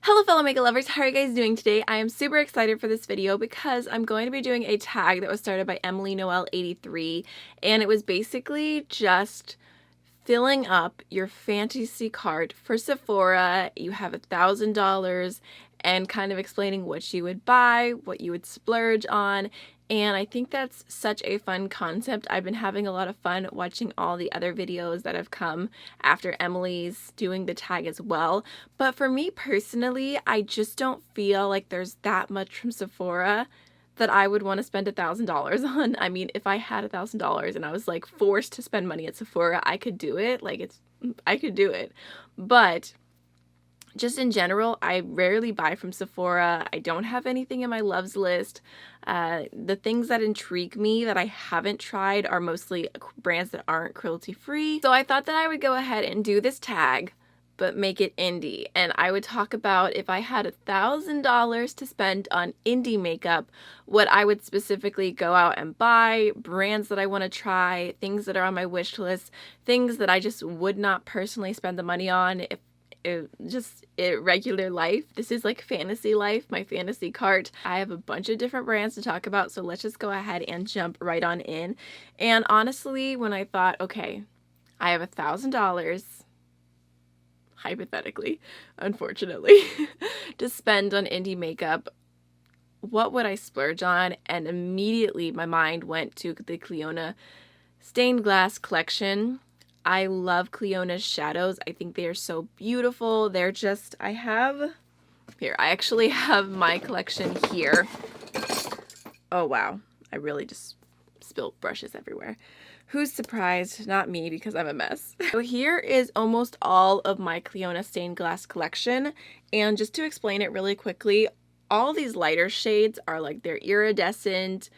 Hello fellow makeup lovers, how are you guys doing today? I am super excited for this video because I'm going to be doing a tag that was started by Emily Noel 83, and it was basically just filling up your fantasy cart for Sephora. You have $1,000 and kind of explaining what you would buy, what you would splurge on. And I think that's such a fun concept. I've been having a lot of fun watching all the other videos that have come after Emily's doing the tag as well. But for me personally, I just don't feel like there's that much from Sephora that I would want to spend $1,000 on. I mean, if I had $1,000 and I was like forced to spend money at Sephora, I could do it. I could do it. But just in general, I rarely buy from Sephora. I don't have anything in my loves list. The things that intrigue me that I haven't tried are mostly brands that aren't cruelty free. So I thought that I would go ahead and do this tag, but make it indie. And I would talk about if I had $1,000 to spend on indie makeup, what I would specifically go out and buy, brands that I want to try, things that are on my wish list, things that I just would not personally spend the money on if just regular life. This is like fantasy life, my fantasy cart. I have a bunch of different brands to talk about, so let's just go ahead and jump right on in. And honestly, when I thought, okay, I have $1,000, hypothetically, unfortunately, to spend on indie makeup, what would I splurge on? And immediately my mind went to the Clionadh stained glass collection. I love Clionadh's shadows. I think they are so beautiful. They're just, I actually have my collection here. Oh wow, I really just spilled brushes everywhere. Who's surprised? Not me, because I'm a mess. So here is almost all of my Clionadh stained glass collection. And just to explain it really quickly, all these lighter shades are like they're iridescent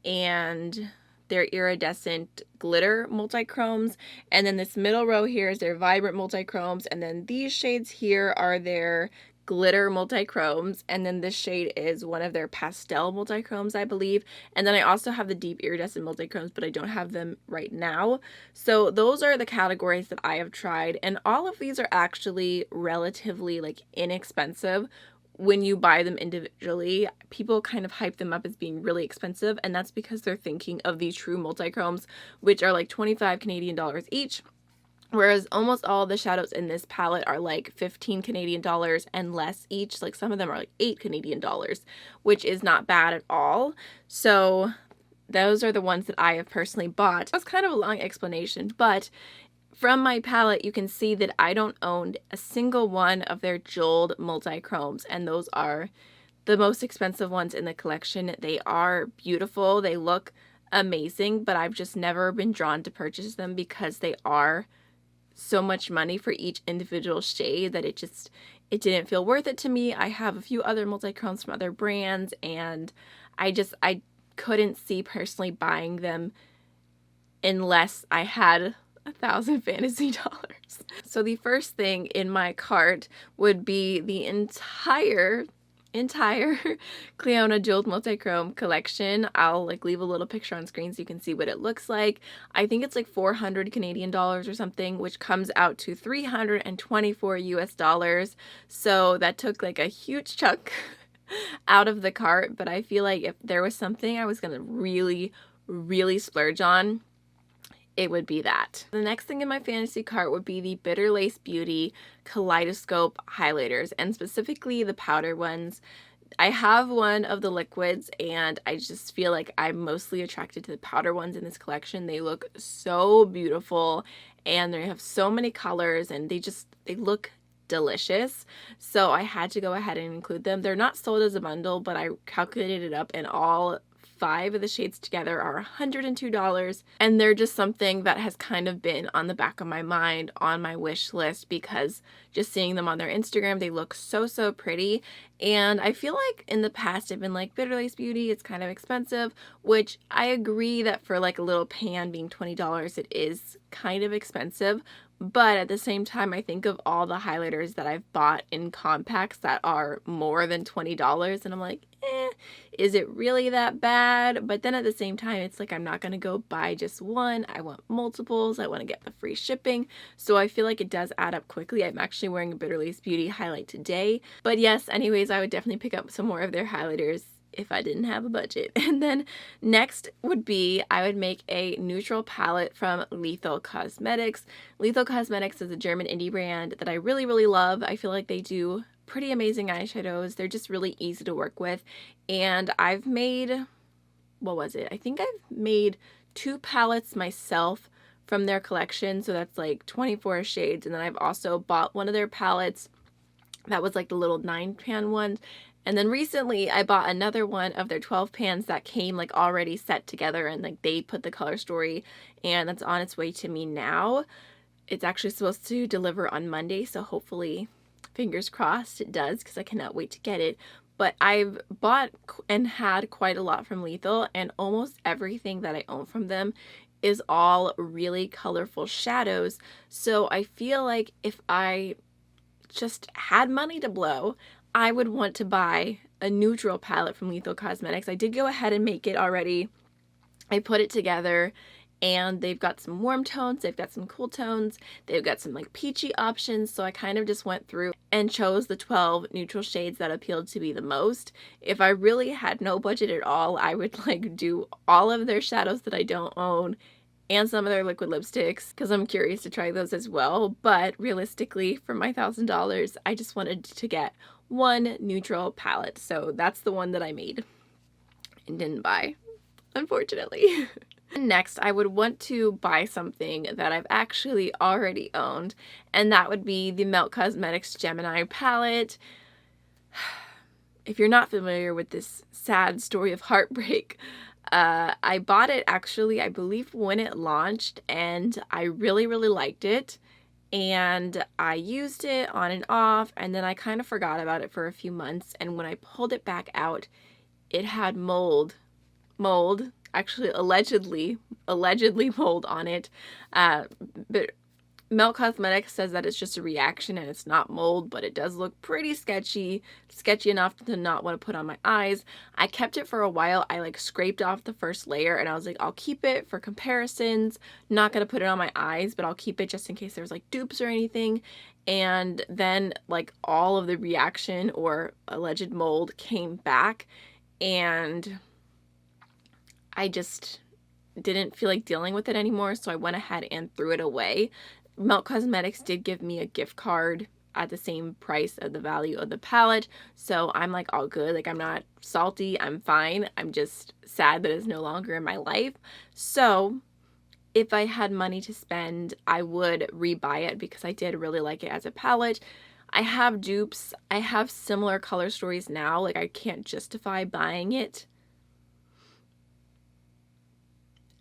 and their iridescent glitter multichromes, and then this middle row here is their vibrant multichromes, and then these shades here are their glitter multichromes, and then this shade is one of their pastel multichromes, I believe. And then I also have the deep iridescent multichromes, but I don't have them right now. So those are the categories that I have tried, and all of these are actually relatively like inexpensive. When you buy them individually, people kind of hype them up as being really expensive, and that's because they're thinking of the true multichromes, which are like 25 Canadian dollars each, whereas almost all the shadows in this palette are like 15 Canadian dollars and less each. Like some of them are like 8 Canadian dollars, which is not bad at all. So those are the ones that I have personally bought. That was kind of a long explanation, but from my palette, you can see that I don't own a single one of their jeweled multichromes, and those are the most expensive ones in the collection. They are beautiful, they look amazing, but I've just never been drawn to purchase them because they are so much money for each individual shade that it didn't feel worth it to me. I have a few other multichromes from other brands, and I couldn't see personally buying them unless I had $1,000 fantasy dollars. So the first thing in my cart would be the entire Clionadh jeweled multichrome collection. I'll like leave a little picture on screen so you can see what it looks like. I think it's like 400 Canadian dollars or something, which comes out to 324 US dollars. So that took like a huge chunk out of the cart, but I feel like if there was something I was gonna really splurge on, it would be that. The next thing in my fantasy cart would be the Bitter Lace Beauty Kaleidoscope highlighters, and specifically the powder ones. I have one of the liquids, and I just feel like I'm mostly attracted to the powder ones in this collection. They look so beautiful, and they have so many colors, and they look delicious. So I had to go ahead and include them. They're not sold as a bundle, but I calculated it up, and all 5 of the shades together are $102, and they're just something that has kind of been on the back of my mind, on my wish list, because just seeing them on their Instagram, they look so pretty. And I feel like in the past I've been like, Bitter Lace Beauty, it's kind of expensive, which I agree that for like a little pan being $20, it is kind of expensive. But at the same time, I think of all the highlighters that I've bought in compacts that are more than $20, and I'm like, is it really that bad? But then at the same time, it's like I'm not going to go buy just one. I want multiples. I want to get the free shipping. So I feel like it does add up quickly. I'm actually wearing a Bitterleaf Beauty highlight today. But yes, anyways, I would definitely pick up some more of their highlighters if I didn't have a budget. And then next would be, I would make a neutral palette from Lethal Cosmetics. Lethal Cosmetics is a German indie brand that I really, really love. I feel like they do pretty amazing eyeshadows. They're just really easy to work with. And I've made, what was it? I think I've made 2 palettes myself from their collection. So that's like 24 shades. And then I've also bought one of their palettes that was like the little 9-pan one. And then recently I bought another one of their 12 pans that came like already set together, and like they put the color story, and that's on its way to me now. It's actually supposed to deliver on Monday, so hopefully, fingers crossed, it does, because I cannot wait to get it. But I've bought and had quite a lot from Lethal, and almost everything that I own from them is all really colorful shadows. So I feel like if I just had money to blow, I would want to buy a neutral palette from Lethal Cosmetics. I did go ahead and make it already. I put it together, and they've got some warm tones, they've got some cool tones, they've got some like peachy options. So I kind of just went through and chose the 12 neutral shades that appealed to me the most. If I really had no budget at all, I would like do all of their shadows that I don't own and some of their liquid lipsticks, because I'm curious to try those as well. But realistically, for my $1,000, I just wanted to get one neutral palette. So that's the one that I made and didn't buy, unfortunately. Next, I would want to buy something that I've actually already owned, and that would be the Melt Cosmetics Gemini palette. If you're not familiar with this sad story of heartbreak, I bought it actually, I believe, when it launched, and I really, really liked it. And I used it on and off, and then I kind of forgot about it for a few months. And when I pulled it back out, it had mold, actually allegedly mold on it. But Melt Cosmetics says that it's just a reaction and it's not mold, but it does look pretty sketchy enough to not want to put on my eyes. I kept it for a while. I like scraped off the first layer, and I was like, I'll keep it for comparisons. Not going to put it on my eyes, but I'll keep it just in case there's like dupes or anything. And then like all of the reaction or alleged mold came back, and I just didn't feel like dealing with it anymore, so I went ahead and threw it away. Melt Cosmetics did give me a gift card at the same price of the value of the palette, so I'm like all good. Like, I'm not salty, I'm fine. I'm just sad that it's no longer in my life. So if I had money to spend, I would rebuy it because I did really like it as a palette. I have dupes. I have similar color stories now. Like, I can't justify buying it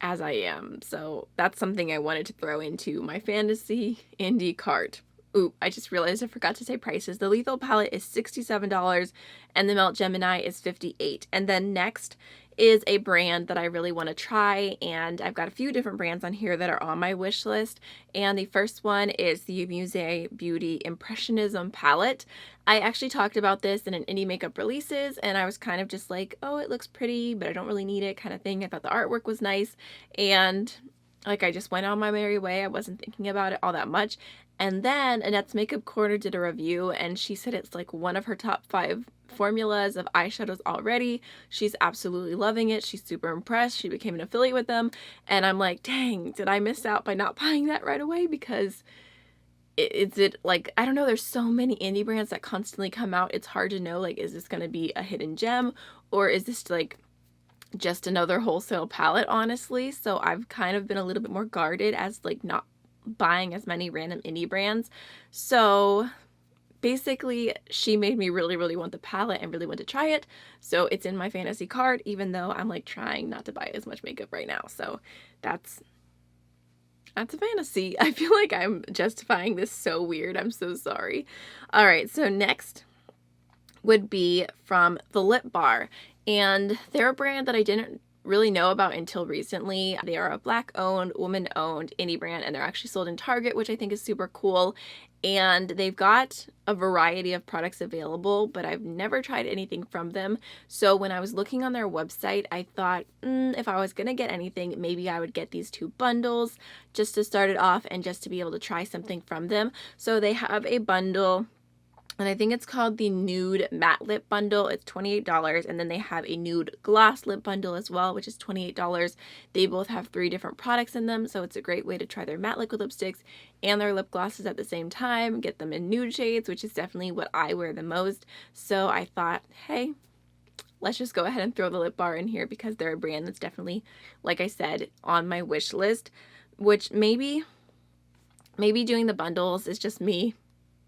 as I am. So that's something I wanted to throw into my fantasy indie cart. Ooh, I just realized I forgot to say prices. The Lethal palette is $67 and the Melt Gemini is $58. And then next is a brand that I really want to try, and I've got a few different brands on here that are on my wish list. And the first one is the Amuse Beauty Impressionism palette. I actually talked about this in an indie makeup releases, and I was kind of just like, oh, it looks pretty, but I don't really need it kind of thing. I thought the artwork was nice, and like I just went on my merry way. I wasn't thinking about it all that much. And then Annette's Makeup Corner did a review, and she said it's like one of her top 5 formulas of eyeshadows already. She's absolutely loving it. She's super impressed. She became an affiliate with them. And I'm like, dang, did I miss out by not buying that right away? Because it's like, I don't know, there's so many indie brands that constantly come out. It's hard to know, like, is this going to be a hidden gem, or is this like just another wholesale palette, honestly? So I've kind of been a little bit more guarded as like not buying as many random indie brands. So basically, she made me really, really want the palette and really want to try it. So it's in my fantasy cart, even though I'm like trying not to buy as much makeup right now. So that's a fantasy. I feel like I'm justifying this so weird. I'm so sorry. All right, so next would be from the Lip Bar. And they're a brand that I didn't really know about until recently. They are a Black-owned, woman-owned indie brand, and they're actually sold in Target, which I think is super cool. and they've got a variety of products available, but I've never tried anything from them. So when I was looking on their website, I thought, if I was gonna get anything, maybe I would get these 2 bundles just to start it off and just to be able to try something from them. So they have a bundle, and I think it's called the Nude Matte Lip Bundle. It's $28, and then they have a Nude Gloss Lip Bundle as well, which is $28. They both have 3 different products in them, so it's a great way to try their matte liquid lipsticks and their lip glosses at the same time, get them in nude shades, which is definitely what I wear the most. So I thought, hey, let's just go ahead and throw the lip bar in here because they're a brand that's definitely, like I said, on my wish list, which maybe doing the bundles is just me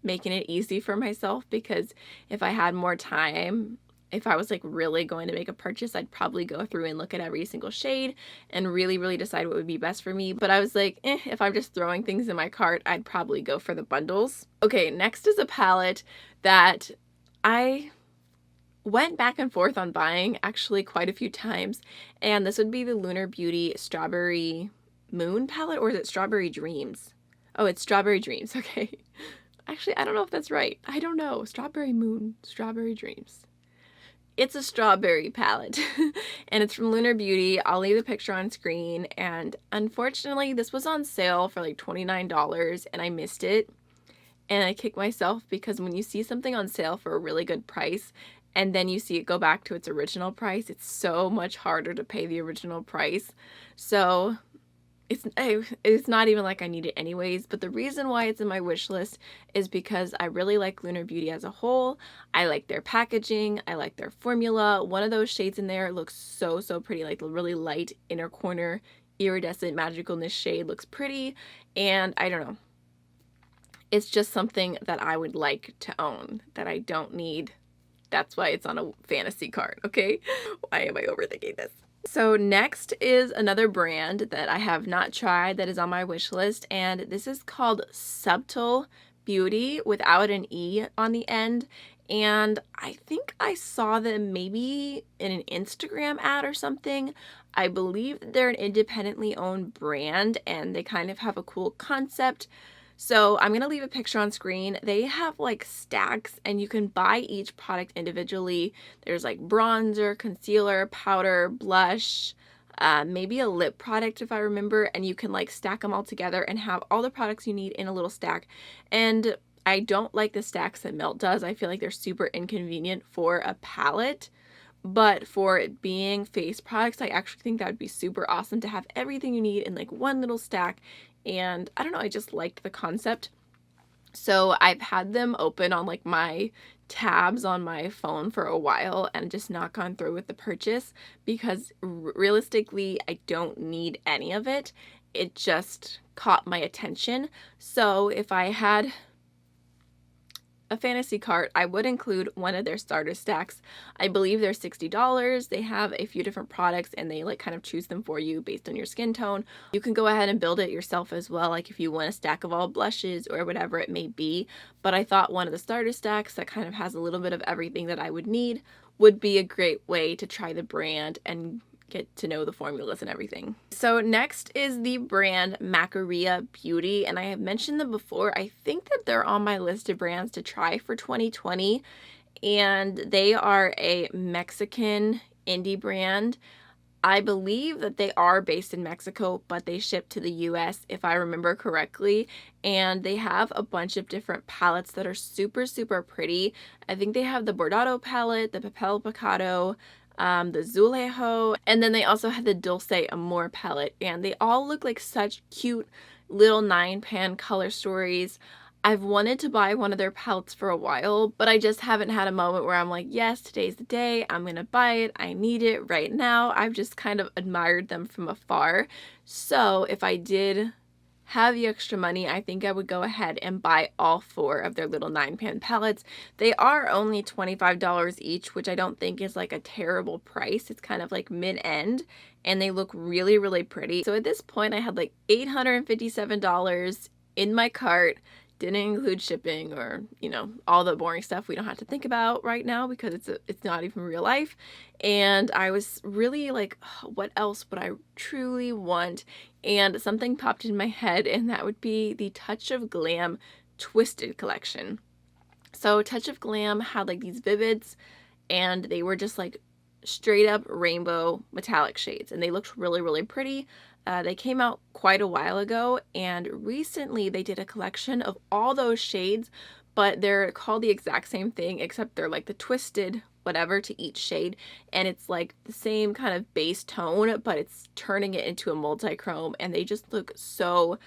making it easy for myself, because if I had more time, if I was like really going to make a purchase, I'd probably go through and look at every single shade and really decide what would be best for me. But I was like, if I'm just throwing things in my cart, I'd probably go for the bundles. Okay, next is a palette that I went back and forth on buying actually quite a few times, and this would be the Lunar Beauty Strawberry Moon palette, or is it Strawberry Dreams? Oh, it's Strawberry Dreams, okay. Actually, I don't know if that's right. I don't know. Strawberry Moon, Strawberry Dreams. It's a strawberry palette, and it's from Lunar Beauty. I'll leave the picture on screen, and unfortunately, this was on sale for like $29, and I missed it. And I kick myself because when you see something on sale for a really good price, and then you see it go back to its original price, it's so much harder to pay the original price. So it's not even like I need it anyways, but the reason why it's in my wish list is because I really like Lunar Beauty as a whole. I like their packaging, I like their formula. One of those shades in there looks so pretty, like the really light inner corner iridescent magicalness shade looks pretty, and I don't know. It's just something that I would like to own that I don't need. That's why it's on a fantasy card, okay? Why am I overthinking this? So next is another brand that I have not tried that is on my wish list, and this is called Septal Beauty without an E on the end. And I think I saw them maybe in an Instagram ad or something. I believe they're an independently owned brand, and they kind of have a cool concept. So I'm going to leave a picture on screen. They have like stacks, and you can buy each product individually. There's like bronzer, concealer, powder, blush, maybe a lip product if I remember, and you can like stack them all together and have all the products you need in a little stack. And I don't like the stacks that Melt does. I feel like they're super inconvenient for a palette. But for it being face products, I actually think that would be super awesome to have everything you need in like one little stack. And I don't know, I just liked the concept. So I've had them open on like my tabs on my phone for a while and just not gone through with the purchase because realistically, I don't need any of it. It just caught my attention. So if I had a fantasy cart, I would include one of their starter stacks. I believe they're $60. They have a few different products, and they like kind of choose them for you based on your skin tone. You can go ahead and build it yourself as well, like if you want a stack of all blushes or whatever it may be. But I thought one of the starter stacks that kind of has a little bit of everything that I would need would be a great way to try the brand and get to know the formulas and everything. So next is the brand Amuse Beauty, and I have mentioned them before. I think that they're on my list of brands to try for 2020, and they are a Mexican indie brand. I believe that they are based in Mexico, but they ship to the US if I remember correctly, and they have a bunch of different palettes that are super pretty. I think they have the Bordado palette, the Papel Picado, the Zulejo, and then they also had the Dulce Amor palette, and they all look like such cute little 9-pan color stories. I've wanted to buy one of their palettes for a while, but I just haven't had a moment where I'm like, yes, today's the day, I'm gonna buy it, I need it right now. I've just kind of admired them from afar. So if I did have the extra money, I think I would go ahead and buy all 4 of their little 9-pan palettes. They are only $25 each, which I don't think is like a terrible price. It's kind of like mid-end, and they look really pretty. So at this point, I had like $857 in my cart. Didn't include shipping or, you know, all the boring stuff we don't have to think about right now because it's not even real life. And I was really like, what else would I truly want? And something popped in my head, and that would be the Touch of Glam Twisted collection. So Touch of Glam had like these vivids, and they were just like straight up rainbow metallic shades, and they looked really, really pretty. They came out quite a while ago, and recently they did a collection of all those shades, but they're called the exact same thing, except they're like the twisted whatever to each shade, and it's like the same kind of base tone, but it's turning it into a multi-chrome, and they just look so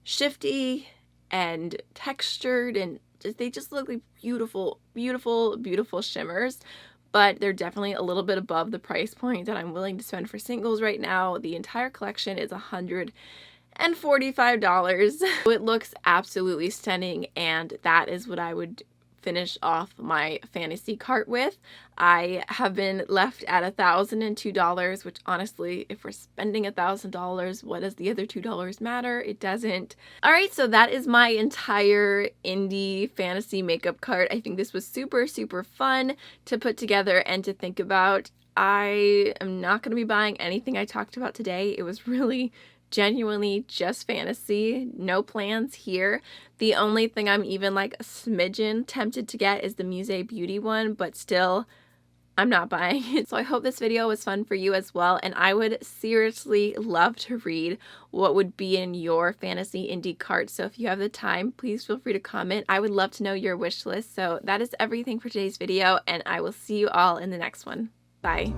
shifty and textured, and they just look like beautiful, beautiful, beautiful shimmers. But they're definitely a little bit above the price point that I'm willing to spend for singles right now. The entire collection is $145. It looks absolutely stunning, and that is what I would finish off my fantasy cart with. I have been left at $1,002, which honestly, if we're spending $1,000, what does the other $2 matter? It doesn't. All right, so that is my entire indie fantasy makeup cart. I think this was super, super fun to put together and to think about. I am not going to be buying anything I talked about today. It was really genuinely just fantasy, no plans here. The only thing I'm even like a smidgen tempted to get is the Amuse Beauty one, but still I'm not buying it. So I hope this video was fun for you as well, and I would seriously love to read what would be in your fantasy indie cart. So if you have the time, please feel free to comment. I would love to know your wish list. So that is everything for today's video, and I will see you all in the next one. Bye.